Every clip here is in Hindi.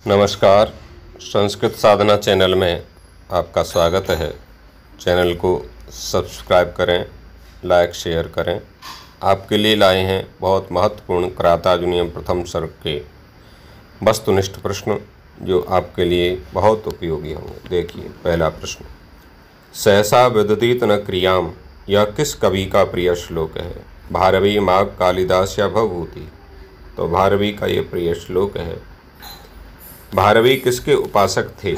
नमस्कार। संस्कृत साधना चैनल में आपका स्वागत है। चैनल को सब्सक्राइब करें, लाइक शेयर करें। आपके लिए लाए हैं बहुत महत्वपूर्ण क्रातार्जुनीयम प्रथम सर्ग के वस्तुनिष्ठ प्रश्न जो आपके लिए बहुत उपयोगी होंगे। देखिए, पहला प्रश्न, सहसा विदधीत न क्रियाम, यह किस कवि का प्रिय श्लोक है? भारवी, माघ, कालिदास या भवभूति? तो भारवी का ये प्रिय श्लोक है। भारवी किसके उपासक थे?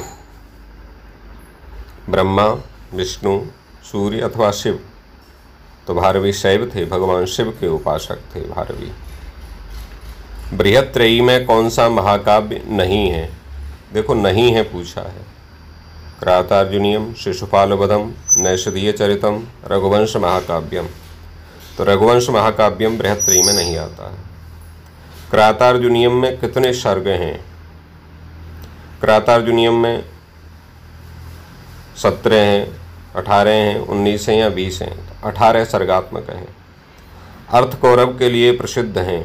ब्रह्मा, विष्णु, सूर्य अथवा शिव? तो भारवी शैव थे, भगवान शिव के उपासक थे भारवी। बृहत्त्रयी में कौन सा महाकाव्य नहीं है? देखो, नहीं है पूछा है। क्रातार्जुनीयम, शिशुपालवधम, नैषधीय चरितम, रघुवंश महाकाव्यम। तो रघुवंश महाकाव्यम बृहत्त्रयी में नहीं आता है। क्रातार्जुनीयम में कितने सर्ग हैं? क्रातार्जुनीयम में 17 हैं, 18 हैं, 19 हैं या 20 हैं। 18 सर्गात्मक हैं। अर्थ कौरव के लिए प्रसिद्ध हैं।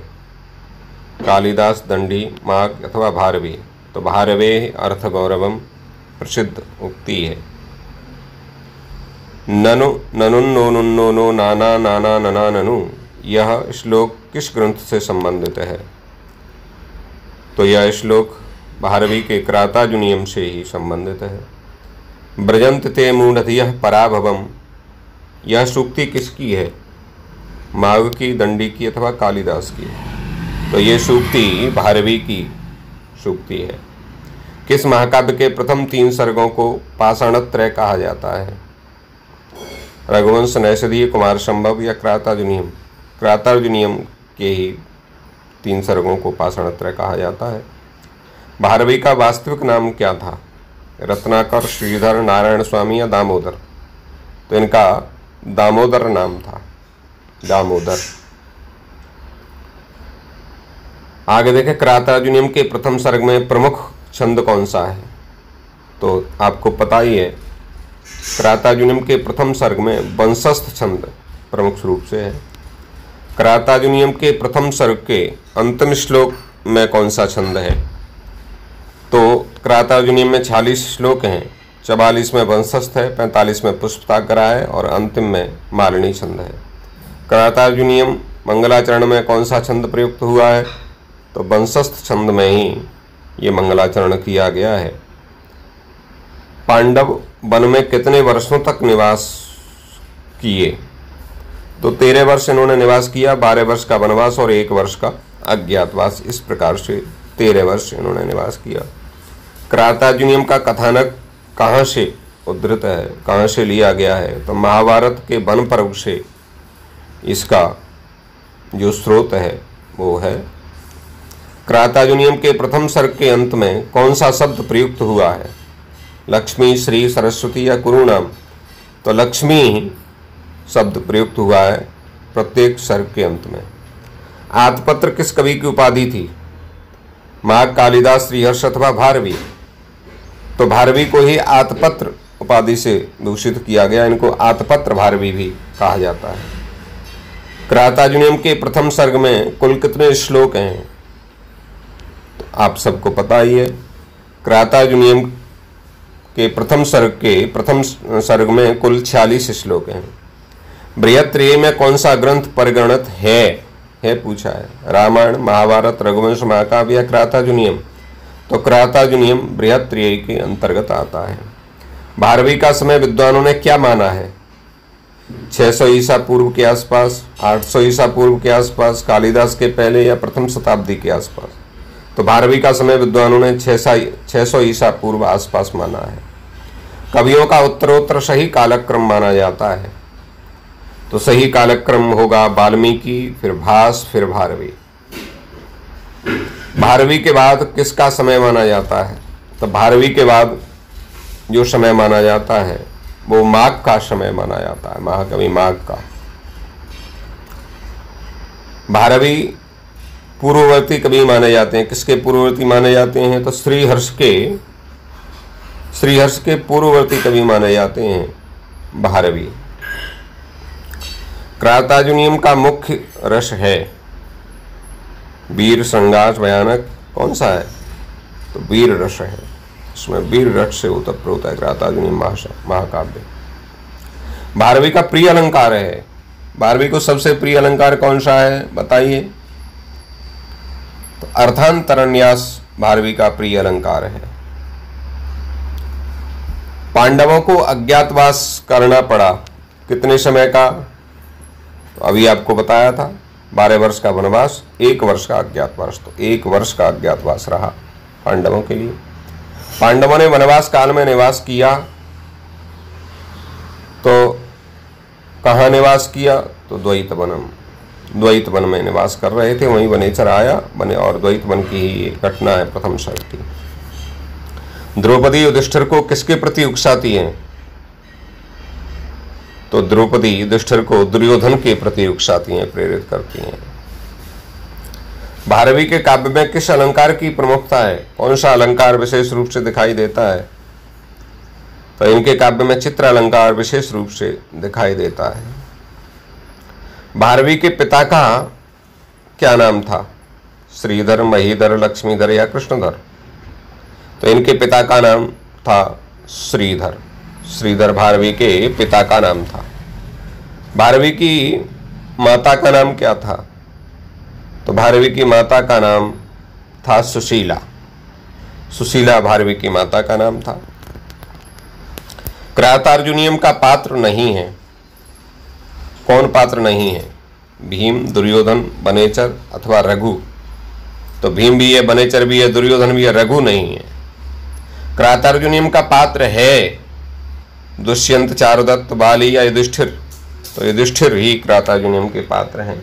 कालिदास, दंडी, माघ अथवा भारवी? तो भारवे अर्थ गौरवम प्रसिद्ध उक्ति है। ननु ननुन्नो नो नाना नाना नना ननु, यह श्लोक किस ग्रंथ से संबंधित है? तो यह श्लोक भारवी के क्रातार्जुनीयम से ही संबंधित है। ब्रजंत ते मूढ़धियः पराभवम, यह सूक्ति किसकी है? माघ की, दंडी की अथवा कालिदास की? तो ये सूक्ति भारवी की सूक्ति है। किस महाकाव्य के प्रथम 3 सर्गों को पाषाणत्रय कहा जाता है? रघुवंश, नैषधीय, कुमार संभव या क्रातार्जुनीयम? क्रातार्जुनीयम के ही 3 सर्गों को पाषाणत्रय कहा जाता है। भारवी का वास्तविक नाम क्या था? रत्नाकर, श्रीधर, नारायण स्वामी या दामोदर? तो इनका दामोदर नाम था, दामोदर। आगे देखें, क्रातार्जुनीयम के प्रथम सर्ग में प्रमुख छंद कौन सा है? तो आपको पता ही है, क्रातार्जुनीयम के प्रथम सर्ग में वंशस्थ छंद प्रमुख रूप से है। क्रातार्जुनीयम के प्रथम सर्ग के अंतिम श्लोक में कौन सा छंद है? तो क्रातार्जुनीयम में 46 श्लोक हैं। 44 में वंशस्थ है, 45 में पुष्पताग्रह है और अंतिम में मालिनी छंद है। क्रातार्जुनीयम मंगलाचरण में कौन सा छंद प्रयुक्त हुआ है? तो वंशस्थ छंद में ही ये मंगलाचरण किया गया है। पांडव वन में कितने वर्षों तक निवास किए? तो 13 वर्ष इन्होंने निवास किया, 12 वर्ष का वनवास और 1 वर्ष का अज्ञातवास। इस प्रकार से 13 वर्ष इन्होंने निवास किया। क्रातार्जुनीयम का कथानक कहाँ से उद्धृत है, कहाँ से लिया गया है? तो महाभारत के वन पर्व से इसका जो स्रोत है वो है। क्रातार्जुनीयम के प्रथम सर्ग के अंत में कौन सा शब्द प्रयुक्त हुआ है? लक्ष्मी, श्री, सरस्वती या कुरुनाम? तो लक्ष्मी शब्द प्रयुक्त हुआ है प्रत्येक सर्ग के अंत में। आतपत्र किस कवि की उपाधि थी? माघ, कालिदास, श्रीहर्ष अथवा भारवी? तो भारवी को ही आतपत्र उपाधि से दूषित किया गया। इनको आतपत्र भारवी भी कहा जाता है। क्रातार्जुनीयम के प्रथम सर्ग में कुल कितने श्लोक हैं? तो आप सबको पता ही है। क्रातार्जुनीयम के प्रथम सर्ग में कुल 46 श्लोक हैं। बृहत्त्रयी में कौन सा ग्रंथ परिगणित है पूछा है? रामायण, महाभारत, रघुवंश महाकाव्य या क्रातार्जुनीयम? तो क्रातार्जुनीयम बृहत्त्रयी के अंतर्गत आता है। भारवी का समय विद्वानों ने क्या माना है? 600 ईसा पूर्व के आसपास, 800 ईसा पूर्व के आसपास, कालिदास के पहले या प्रथम शताब्दी के आसपास? तो भारवी का समय विद्वानों ने 600 ईसा पूर्व आसपास माना है। कवियों का उत्तरोत्तर सही कालक्रम माना जाता है। तो सही कालक्रम होगा वाल्मीकि, फिर भास, फिर भारवी। भारवी के बाद किसका समय माना जाता है? तो भारवी के बाद जो समय माना जाता है वो माघ का समय माना जाता है, महाकवि माघ का। भारवी पूर्ववर्ती कवि माने जाते हैं। किसके पूर्ववर्ती माने जाते हैं? तो श्रीहर्ष के पूर्ववर्ती कवि माने जाते हैं भारवी। क्रातार्जुनीयम का मुख्य रस है वीर, श्रृंगार, भयानक? कौन सा है? तो वीर रस है, इसमें वीर रस से ओतप्रोत है क्रातार्जुनीय महाकाव्य। भारवी का प्रिय अलंकार है। भारवी को सबसे प्रिय अलंकार कौन सा है बताइए? तो अर्थांतरन्यास भारवी का प्रिय अलंकार है। पांडवों को अज्ञातवास करना पड़ा कितने समय का? तो अभी आपको बताया था 12 वर्ष का वनवास, 1 वर्ष का अज्ञातवास। तो 1 वर्ष का अज्ञातवास रहा पांडवों के लिए। पांडवों ने वनवास काल में निवास किया, तो कहाँ निवास किया? तो द्वैत वन में निवास कर रहे थे, वहीं वनेचर आया बने और द्वैत वन की ही घटना है प्रथम सर्ग की। द्रौपदी युधिष्ठिर को किसके प्रति उकसाती हैं? तो द्रौपदी युधिष्ठिर को दुर्योधन के प्रति उकसाती हैं, प्रेरित करती हैं। भारवी के काव्य में किस अलंकार की प्रमुखता है? कौन सा अलंकार विशेष रूप से दिखाई देता है? तो इनके काव्य में चित्र अलंकार विशेष रूप से दिखाई देता है। भारवी के पिता का क्या नाम था? श्रीधर, महीधर, लक्ष्मीधर या कृष्णधर? तो इनके पिता का नाम था श्रीधर। श्रीधर भारवी के पिता का नाम था। भारवी की माता का नाम क्या था? तो भारवी की माता का नाम था सुशीला। सुशीला भारवी की माता का नाम था। क्रातार्जुनीयम का पात्र नहीं है। कौन पात्र नहीं है? भीम, दुर्योधन, वनेचर अथवा रघु। तो भीम भी है, वनेचर भी है, दुर्योधन भी है, रघु नहीं है। क्रातार्जुनीयम का पात्र है दुष्यंत, चारुदत्त, बाली या युधिष्ठिर। तो युधिष्ठिर ही क्रातार्जुनीयम के पात्र हैं।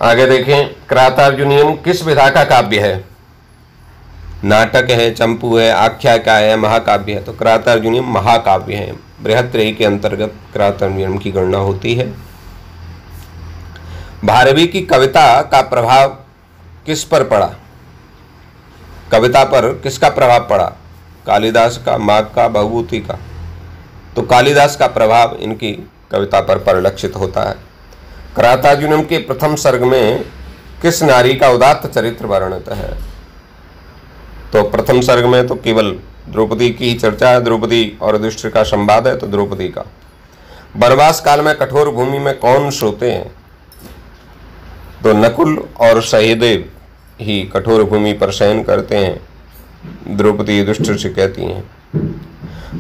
आगे देखें, क्रातार्जुनीयम किस विधा का काव्य है? नाटक है, चंपू है, आख्यायिका है, महाकाव्य है? तो क्रातार्जुनीयम महाकाव्य है। बृहत्त्रयी के अंतर्गत क्रातार्जुनीयम की गणना होती है। भारवी की कविता का प्रभाव किस पर पड़ा? कविता पर किसका प्रभाव पड़ा? कालिदास का, माघ का, भवभूति का? तो कालिदास का प्रभाव इनकी कविता पर परिलक्षित होता है। क्रातार्जुनीयम के प्रथम सर्ग में किस नारी का उदात्त चरित्र वर्णित है? तो प्रथम सर्ग में तो केवल द्रौपदी की ही चर्चा है। द्रौपदी और युधिष्ठिर का संवाद है, तो द्रौपदी का। वनवास काल में कठोर भूमि में कौन सोते हैं? तो नकुल और सहदेव ही कठोर भूमि पर शयन करते हैं, द्रौपदी युधिष्ठिर से कहती हैं।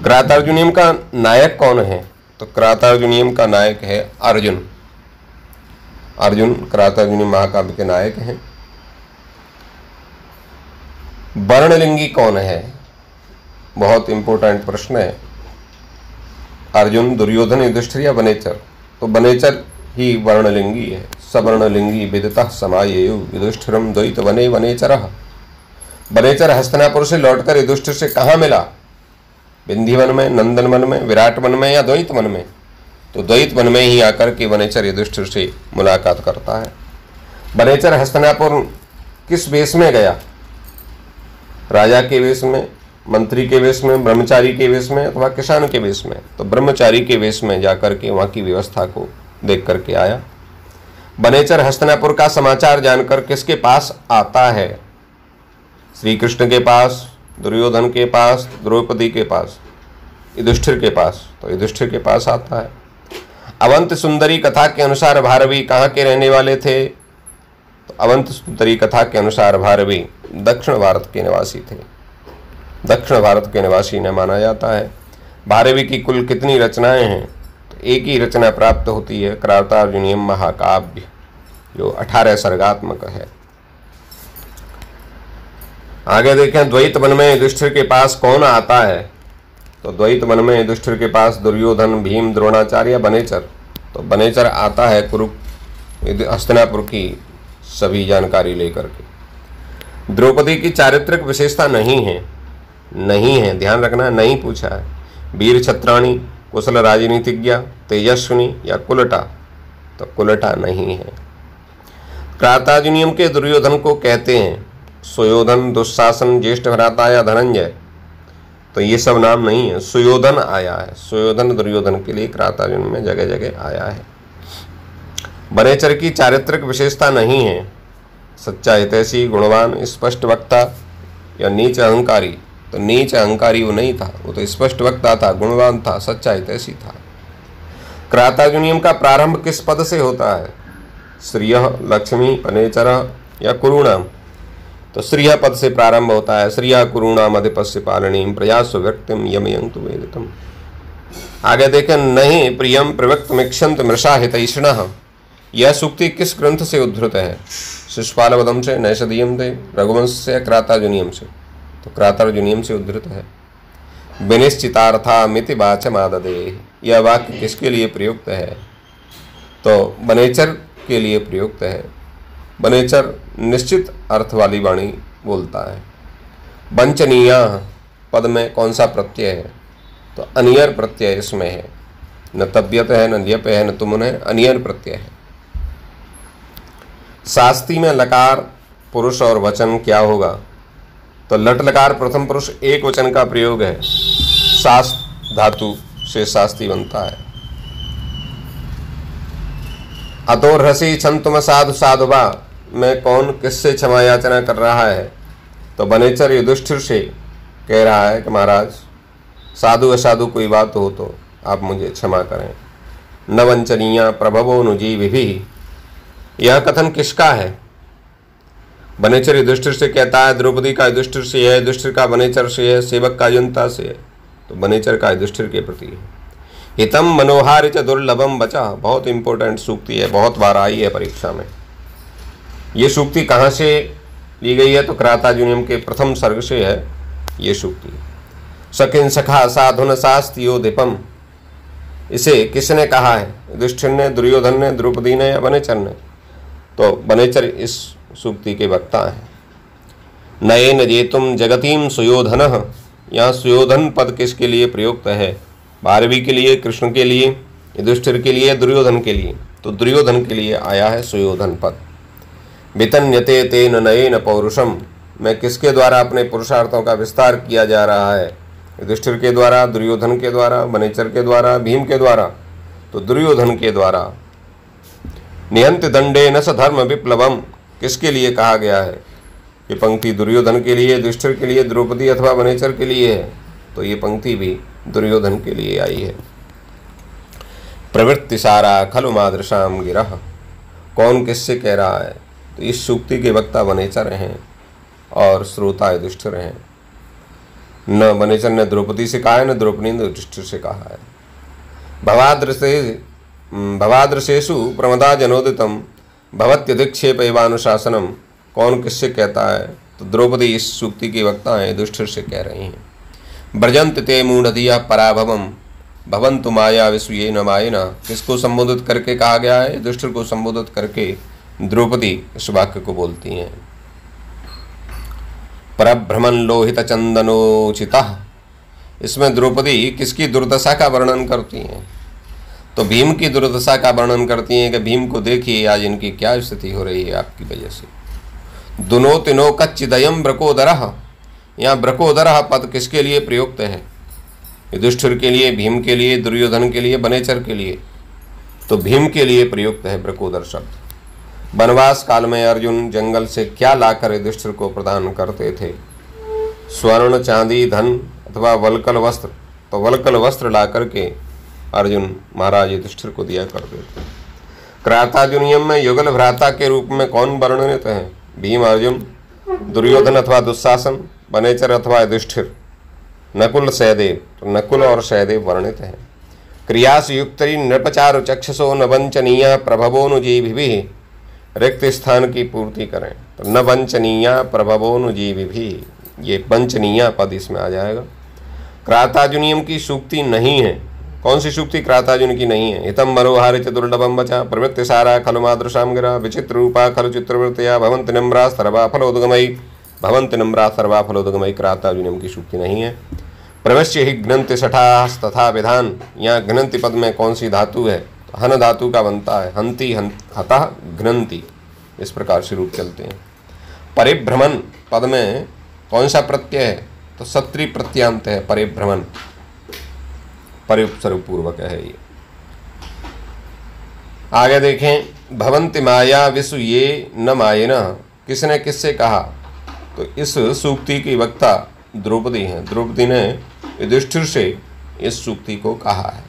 क्रातार्जुनीयम का नायक कौन है? तो क्रातार्जुनीयम का नायक है अर्जुन। अर्जुन क्रातार्जुनीय महाकाव्य के नायक हैं। वर्णलिंगी कौन है? बहुत इंपॉर्टेंट प्रश्न है। अर्जुन, दुर्योधन, युधिष्ठिर या वनेचर? तो वनेचर ही वर्णलिंगी है। सवर्णलिंगी विदितः समायेयु युधिष्ठिरम द्वैत वने वनेचरः। वनेचर हस्तिनापुर से लौटकर युधिष्ठिर से कहाँ मिला? विंध्य वन में, नंदन वन में, विराट वन में या द्वैत वन में? तो द्वैत वन में ही आकर के वनेचर युधिष्ठिर से मुलाकात करता है। वनेचर हस्तिनापुर किस वेश में गया? राजा के वेश में, मंत्री के वेश में, ब्रह्मचारी के वेश में अथवा किसान के वेश में? तो ब्रह्मचारी के वेश में जाकर के वहाँ की व्यवस्था को देख करके आया। वनेचर हस्तिनापुर का समाचार जानकर किसके पास आता है? श्री कृष्ण के पास, दुर्योधन के पास, द्रौपदी के पास, युधिष्ठिर के पास? तो युधिष्ठिर के पास आता है। अवंत सुंदरी कथा के अनुसार भारवी कहाँ के रहने वाले थे? तो अवंत सुंदरी कथा के अनुसार भारवी दक्षिण भारत के निवासी थे। दक्षिण भारत के निवासी ने माना जाता है। भारवी की कुल कितनी रचनाएं हैं? तो एक ही रचना प्राप्त होती है, क्रातार्जुनीयम महाकाव्य, जो 18 सर्गात्मक है। आगे देखें, द्वैत वन में युधिष्ठिर के पास कौन आता है? तो द्वैत वन में युधिष्ठिर के पास दुर्योधन, भीम, द्रोणाचार्य, वनेचर? तो वनेचर आता है हस्तिनापुर की सभी जानकारी लेकर के। द्रौपदी की चारित्रिक विशेषता नहीं है, ध्यान रखना, नहीं पूछा है। वीर छत्राणी, कुशल राजनीतिज्ञ, तेजस्विनी या कुलटा? तो कुलटा नहीं है। क्रातार्जुनीयम के दुर्योधन को कहते हैं सुयोधन, दुशासन, ज्येष्ठ भ्राता या धनंजय? तो ये सब नाम नहीं है, सुयोधन आया है। सुयोधन दुर्योधन के लिए क्रातार्जुन में जगह जगह आया है। वनेचर की चारित्रिक विशेषता नहीं है, सच्चा हितैषी, गुणवान, स्पष्ट वक्ता या नीच अहंकारी। तो नीच अहंकारी वो नहीं था, वो तो स्पष्ट वक्ता था, गुणवान था, सच्चा हितैषी था। क्रातार्जुनीयम का प्रारंभ किस पद से होता है? श्रियः, लक्ष्मी, पनेचर या कुरुणाम। तो श्रियः पद से प्रारंभ होता है। श्रियः कुरुणाम अधिपस्य पालनीम प्रयासो व्यक्तिम यमयंतु वेदितम। आगे देखें, नहीं प्रियम प्रवक्तमिक्षन्त मृषा हितैषिणः। यह सूक्ति किस ग्रंथ से उद्धृत है? शिशुपालवधम से, नैषधीयम से, रघुवंश से, क्रातार्जुनीयम से। तो क्रातार्जुनीयम से उद्धृत है। विनिश्चितार्था मिति वाचमाददे। यह वाक्य किसके लिए प्रयुक्त है? तो वनेचर के लिए प्रयुक्त है। वनेचर निश्चित अर्थ वाली वाणी बोलता है। वंचनीय पद में कौन सा प्रत्यय है? तो अनियर प्रत्यय इसमें है। न तब्यत है, न ल्यप है, न तुमन है, अनियर प्रत्यय है। शास्त्री में लकार पुरुष और वचन क्या होगा? तो लट लकार प्रथम पुरुष एक वचन का प्रयोग है। शास्त्र धातु से शास्त्री बनता है। अतो रसी छंतुम साधु साधुवा में कौन किससे क्षमा याचना कर रहा है? तो वनेचर युधिष्ठिर से कह रहा है कि महाराज साधु असाधु कोई बात हो तो आप मुझे क्षमा करें। न वंचनीय प्रभवो नुजीविभिः। यह कथन किसका है? वनेचर युधिष्ठिर से कहता है, द्रौपदी का युधिष्ठिर से है, युधिष्ठिर का वनेचर से है, सेवक का जनता से है। तो वनेचर का युधिष्ठिर के प्रति है। हितम मनोहारि च दुर्लभम बचा। बहुत इंपॉर्टेंट सूक्ति है, बहुत बार आई है परीक्षा में। ये सूक्ति कहाँ से ली गई है? तो क्रातार्जुनीयम के प्रथम सर्ग से है ये सूक्ति। सखिन सखा साधुन शास्त्योदिपम। इसे किसने कहा है? युधिष्ठिर ने, दुर्योधन ने, द्रौपदी ने या वनेचर ने? तो वनेचर इस सूक्ति के वक्ता है। नयेन जेतुम जगतीम सुयोधनः। यहाँ सुयोधन पद किसके लिए प्रयुक्त है? भारवी के लिए, कृष्ण के लिए, युधिष्ठिर के लिए, दुर्योधन के लिए। तो दुर्योधन के लिए आया है सुयोधन पद। वितन्यते तेन नयेन पौरुषम। में किसके द्वारा अपने पुरुषार्थों का विस्तार किया जा रहा है? युधिष्ठिर के द्वारा, दुर्योधन के द्वारा, वनेचर के द्वारा, भीम के द्वारा। तो दुर्योधन के द्वारा। निहंत दंडे न स धर्म विप्लवम। किसके लिए कहा गया है? ये पंक्ति दुर्योधन के लिए, युधिष्ठिर के लिए, द्रौपदी अथवा वनेचर के लिए है। तो ये पंक्ति भी दुर्योधन के लिए आई है। प्रवृत्ति सारा खलु मादृशाम गिरह। कौन किससे कह रहा है? तो इस सूक्ति के वक्ता वनेचर हैं और श्रोता युधिष्ठिर हैं। न वनेचर ने द्रौपदी से कहा है, न द्रौपदी ने युधिष्ठिर से कहा है। भवादृशेषु प्रमदा जनोदितम भवत्यधिक्षेप एवानुशासनम। कौन किससे कहता है? तो द्रौपदी इस सूक्ति की वक्ता है, युधिष्ठिर से कह रही हैं। ब्रजंत ते मूढ़धिया पराभवम भवन्तु माया विश्वयेन मायेना। किसको संबोधित करके कहा गया है? युधिष्ठिर को संबोधित करके द्रौपदी इस वाक्य को बोलती हैं। परभ्रमण लोहित चंदनोचितः। इसमें द्रौपदी किसकी दुर्दशा का वर्णन करती हैं? तो भीम की दुर्दशा का वर्णन करती हैं कि भीम को देखिए आज इनकी क्या स्थिति हो रही है आपकी वजह से। दुनो तिनो कच्चिदयम ब्रकोदरः। यहाँ ब्रकोदरः पद किसके लिए प्रयुक्त है? युधिष्ठिर के लिए, भीम के लिए, दुर्योधन के लिए, वनेचर के लिए। तो भीम के लिए प्रयुक्त है ब्रकोदर शब्द। वनवास काल में अर्जुन जंगल से क्या लाकर युधिष्ठिर को प्रदान करते थे? स्वर्ण, चांदी, धन अथवा वल्कल वस्त्र। तो वल्कल वस्त्र ला करके अर्जुन महाराज युधिष्ठिर को दिया करते थे। क्रातार्जुनीयम में युगल भ्राता के रूप में कौन वर्णित है? भीम, अर्जुन, दुर्योधन अथवा दुशासन, वनेचर अथवा युधिष्ठिर, नकुल, सहदेव। तो नकुल और सहदेव वर्णित हैं। क्रियासु युक्तरी नृपचारु चक्षसो न वंचनीय प्रभवोनुजीभिः। रिक्त स्थान की पूर्ति करें। तो न वंचनीय प्रभवोनुजीभिः, ये वंचनीय पद इसमें आ जाएगा। क्रातार्जुनीयम की सूक्ति नहीं है। कौन सी सूक्ति क्रातार्जुन की नहीं है? हितम मनोहारि च दुर्लभम बचा प्रवृत्ति सारा खलु मादृशाम गिरा विचित्र रूपा खलु चित्रवृत्तया भवन्ति नम्रा सर्वा फलोदगमयी। भवन्ति नम्रा सर्वा फलोदगमयी क्रातार्जुनीयम की सूक्ति नहीं है। प्रवश्य ही घ्नन्ति सठाः तथा विधान। यहाँ घ्नन्ति पद में कौन सी धातु है? तो हन धातु का बनता है। हन्ति हतः घ्नन्ति, इस प्रकार से रूप चलते हैं। परिभ्रमण पद में कौन सा प्रत्यय है? तो सत्री प्रत्यांत है। परिभ्रमण परिपसर्ग पूर्वक है ये। आगे देखें, भवन्ति माया विश्व ये न मायेन। किसने किससे कहा? तो इस सूक्ति की वक्ता द्रौपदी हैं। द्रौपदी ने युधिष्ठिर से इस सूक्ति को कहा है।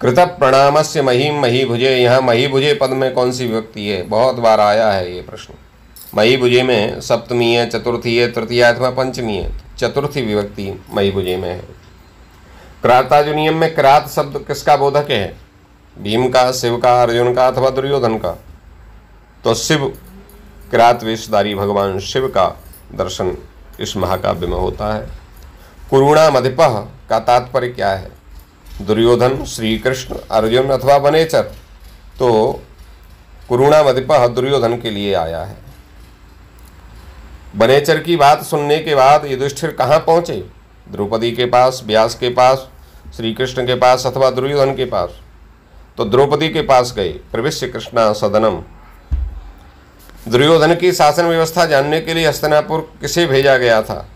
कृत प्रणामस्य महीम महीभुजे, यहाँ महीभुजे पद में कौन सी विभक्ति है? बहुत बार आया है ये प्रश्न। महीभुजे में सप्तमी है, चतुर्थी है, तृतीया अथवा पंचमी है। चतुर्थी विभक्ति महीभुजे में है। क्राताजुनियम में क्रात शब्द किसका बोधक है? भीम का, शिव का, अर्जुन का अथवा दुर्योधन का? तो शिव, क्रात वेशधारी भगवान शिव का दर्शन इस महाकाव्य में होता है। कुरुणामधिपः का तात्पर्य क्या है? दुर्योधन, श्री कृष्ण, अर्जुन अथवा वनेचर? तो कुरुणामधिपः दुर्योधन के लिए आया है। वनेचर की बात सुनने के बाद युधिष्ठिर कहाँ पहुंचे? द्रौपदी के पास, व्यास के पास, श्री कृष्ण के पास अथवा दुर्योधन के पास? तो द्रौपदी के पास गए। प्रविश्य कृष्णा सदनम। दुर्योधन की शासन व्यवस्था जानने के लिए हस्तिनापुर किसे भेजा गया था?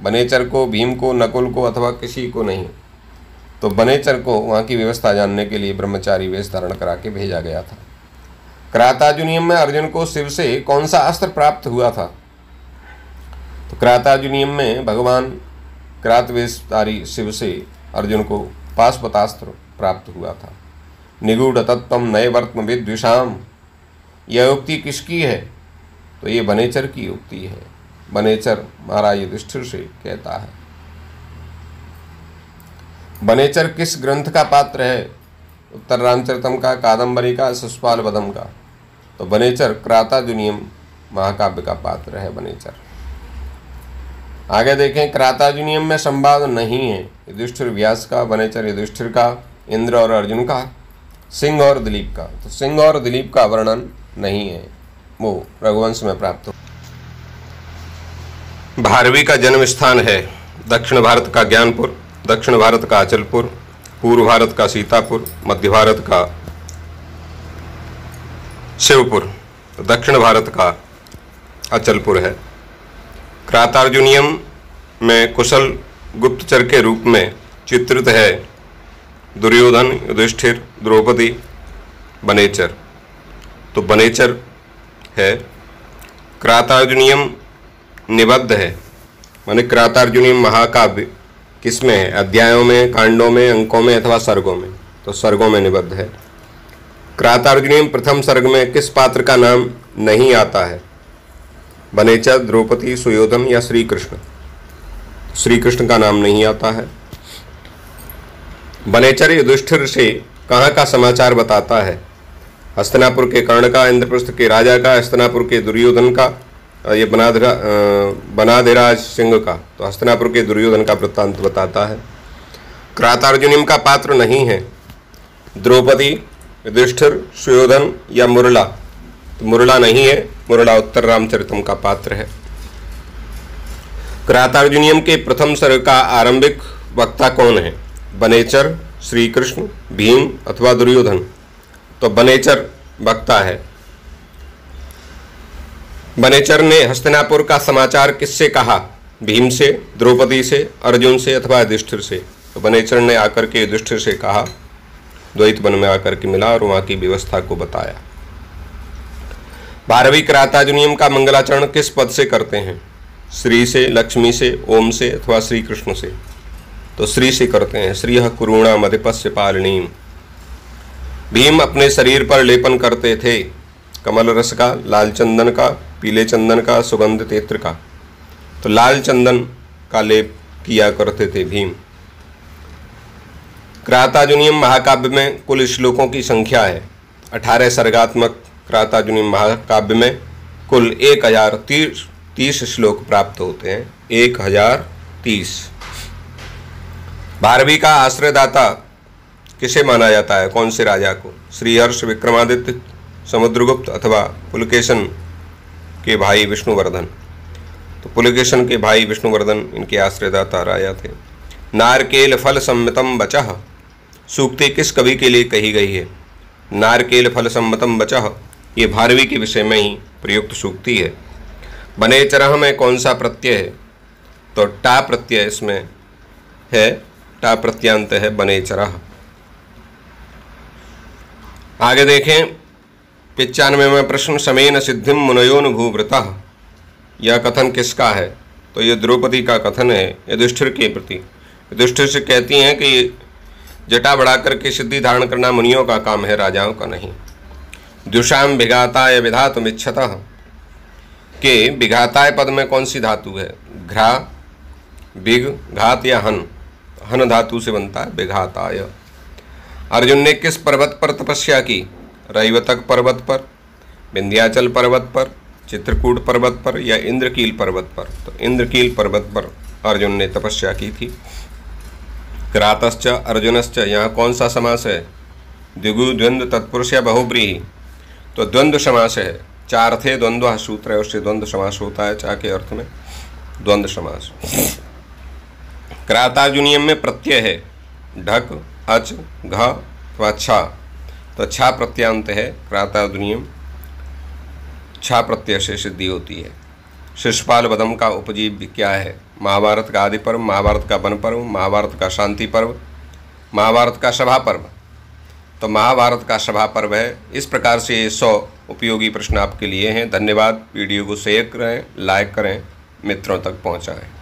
वनेचर को, भीम को, नकुल को अथवा किसी को नहीं? तो वनेचर को वहाँ की व्यवस्था जानने के लिए ब्रह्मचारी वेश धारण करा के भेजा गया था। क्राताजुनियम में अर्जुन को शिव से कौन सा अस्त्र प्राप्त हुआ था? तो क्राताजुनियम में भगवान क्रातवेशधारी शिव से अर्जुन को पाशुपतास्त्र प्राप्त हुआ था। निगूढ़ तत्त्वम नैवर्त्म विद्विषाम, यह उक्ति किसकी है? तो ये वनेचर की उक्ति है। वनेचर महाराज युधिष्ठिर से कहता है। वनेचर किस ग्रंथ का पात्र है? उत्तर रामचरितम का, कादम्बरी का, शिशुपाल वधम का? तो वनेचर क्राताजुनियम महाकाव्य का पात्र है वनेचर। आगे देखें, क्राताजुनियम में संवाद नहीं है। युधिष्ठिर व्यास का, वनेचर युधिष्ठिर का, इंद्र और अर्जुन का, सिंह और दिलीप का। तो सिंह और दिलीप का वर्णन नहीं है, वो रघुवंश में प्राप्त हो। भारवी का जन्म स्थान है दक्षिण भारत का ज्ञानपुर, दक्षिण भारत का अचलपुर, पूर्व भारत का सीतापुर, मध्य भारत का शिवपुर, दक्षिण भारत का अचलपुर है। क्रातार्जुनियम में कुशल गुप्तचर के रूप में चित्रित है दुर्योधन, युधिष्ठिर, द्रौपदी, वनेचर। तो वनेचर है। क्रातार्जुनियम निबद्ध है, माने क्रातार्जुनियम महाकाव्य किसमें है? अध्यायों में, कांडों में, अंकों में अथवा सर्गों में? तो सर्गों में निबद्ध है। क्रातार्जुनियम प्रथम सर्ग में किस पात्र का नाम नहीं आता है? वनेचर, द्रौपदी, सुयोधन या श्री कृष्ण? श्री कृष्ण का नाम नहीं आता है। वनेचर युधिष्ठिर से कहाँ का समाचार बताता है? हस्तिनापुर के कर्ण का, इंद्रप्रस्थ के राजा का, हस्तिनापुर के दुर्योधन का, ये बनाधिराज सिंह का। तो हस्तिनापुर के दुर्योधन का वृत्तांत बताता है। क्रातार्जुनियम का पात्र नहीं है द्रौपदी, युधिष्ठिर, सुयोधन या मुरला? तो मुरला नहीं है, मुरला उत्तर रामचरितम का पात्र है। क्रातार्जुनियम के प्रथम सर्ग का आरंभिक वक्ता कौन है? वनेचर, श्री कृष्ण, भीम अथवा दुर्योधन? तो वनेचर वक्ता है। वनेचर ने हस्तिनापुर का समाचार किससे कहा? भीम से, द्रौपदी से, अर्जुन से अथवा युधिष्ठिर से? तो वनेचर ने आकर के युधिष्ठिर से कहा, द्वैत वन में आकर के मिला और वहाँ की व्यवस्था को बताया। भारवी क्रातार्जुनियम का मंगलाचरण किस पद से करते हैं? श्री से, लक्ष्मी से, ओम से अथवा श्री कृष्ण से? तो श्री से करते हैं। श्रीः कुरुणामधिपस्य पालिनीम। भीम अपने शरीर पर लेपन करते थे कमल रस का, लाल चंदन का, पीले चंदन का, सुगंधित इत्र का। तो लाल चंदन का लेप किया करते थे भीम। क्रातार्जुनियम महाकाव्य में कुल श्लोकों की संख्या है 18 सर्गात्मक। क्रातार्जुनियम महाकाव्य में कुल 1030 श्लोक प्राप्त होते हैं। 1030। भारवी का आश्रयदाता किसे माना जाता है? कौन से राजा को? श्रीहर्ष, विक्रमादित्य, समुद्रगुप्त अथवा पुलकेशन के भाई विष्णुवर्धन? तो पुलकेशन के भाई विष्णुवर्धन इनके आश्रयदाता राजा थे। नारकेल फल सम्मतम बचः सूक्ति किस कवि के लिए कही गई है? नारकेल फल सम्मतम बचः ये भारवी के विषय में ही प्रयुक्त सूक्ति है। वनेचरः में कौन सा प्रत्यय है? तो टा प्रत्यय इसमें है, टा प्रत्यांत है वनेचरः। आगे देखें, 95वां प्रश्न, समेन सिद्धिम मुनयोन भूवृतः, यह कथन किसका है? तो ये द्रौपदी का कथन है युधिष्ठिर के प्रति। युधिष्ठिर से कहती हैं कि जटा बढ़ा करके सिद्धि धारण करना मुनियों का काम है, राजाओं का नहीं। द्युषाम विघाताय विधातुमिच्छतः, के विघाताय पद में कौन सी धातु है? घ्रा, विग, घात या हन? हन धातु से बनता है विघाताय। अर्जुन ने किस पर्वत पर तपस्या की? रैवतक पर्वत पर, विंध्याचल पर्वत पर, चित्रकूट पर्वत पर या इंद्रकील पर्वत पर? तो इंद्रकील पर्वत पर अर्जुन ने तपस्या की थी। क्रातश्च अर्जुनश्च, यहाँ कौन सा समास है? द्विगु, द्वंद्व, तत्पुरुष या बहुब्रीहि? तो द्वंद्व समास है। चार थे द्वंद्व सूत्र है, उससे द्वंद्व समास होता है। चा के अर्थ में द्वंद्व समास। क्रातार्जुनियम में प्रत्यय है ढक, अच, घ अथवा छा, तो छा प्रत्यांत है। क्रातार्जुनियम छा प्रत्यय से सिद्धि होती है। शिशुपाल वधम का उपजीव क्या है? महाभारत का आदि पर्व, महाभारत का वन पर्व, महाभारत का शांति पर्व, महाभारत का सभा पर्व। तो महाभारत का सभा पर्व है। इस प्रकार से 100 उपयोगी प्रश्न आपके लिए हैं। धन्यवाद। वीडियो को शेयर करें, लाइक करें, मित्रों तक पहुंचाएं।